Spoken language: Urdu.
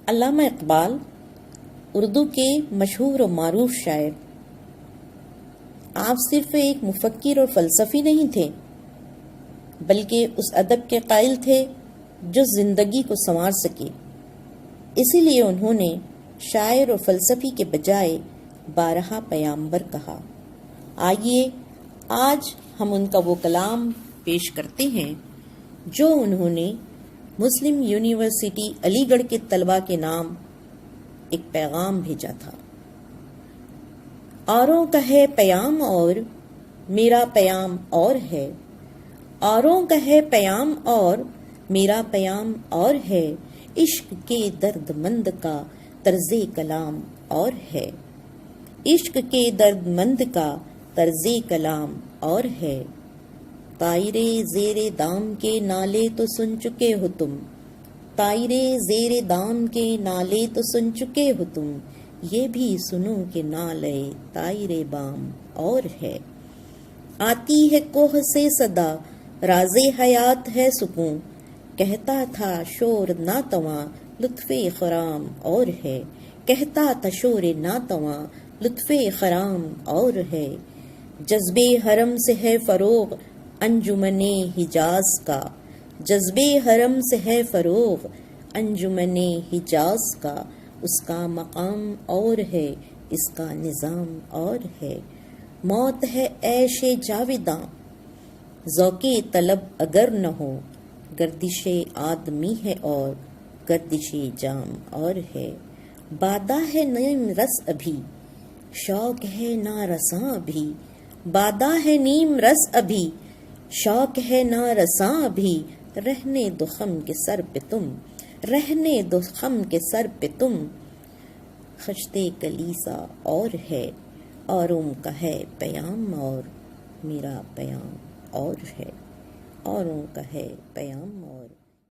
علامہ اقبال اردو کے مشہور و معروف شاعر، آپ صرف ایک مفکر اور فلسفی نہیں تھے بلکہ اس ادب کے قائل تھے جو زندگی کو سنوار سکے۔ اسی لیے انہوں نے شاعر اور فلسفی کے بجائے بارہا پیامبر کہا۔ آئیے آج ہم ان کا وہ کلام پیش کرتے ہیں جو انہوں نے مسلم یونیورسٹی علی گڑھ کے طلباء کے نام ایک پیغام بھیجا تھا۔ اوروں کا ہے پیام اور میرا پیام اور ہے، اوروں کا ہے پیام اور میرا پیام اور ہے، عشق کے درد مند کا طرز کلام اور ہے، عشق کے درد مند کا طرز کلام اور ہے۔ طائرے زیر دام کے نالے تو سن چکے ہو تم، طائرے زیر دام کے نالے تو سن چکے ہو تم، یہ بھی سنو کہ نالے طائر بام اور ہے۔ آتی ہے کوہ سے صدا راز حیات ہے سکون، کہتا تھا شور ناتواں لطف خرام اور ہے، کہتا تھا شور ناتواں لطف خرام اور ہے۔ جذبے حرم سے ہے فروغ انجمن حجاز کا، جذبے حرم سے ہے فروغ انجمن حجاز کا، اس کا مقام اور ہے، اس کا نظام اور ہے۔ موت ہے عیش جاوداں ذوق طلب اگر نہ ہو، گردش آدمی ہے اور گردش جام اور ہے۔ بادہ ہے نیم رس ابھی شوق ہے نا رساں ابھی، بادہ ہے نیم رس ابھی شوق ہے نا رساں ابھی، رہنے دو خم کے سر پہ تم، رہنے دو خم کے سر پہ تم، خشتے کلیسا اور ہے، اوروں کا ہے پیام اور میرا پیام اور ہے، اوروں کا ہے پیام اور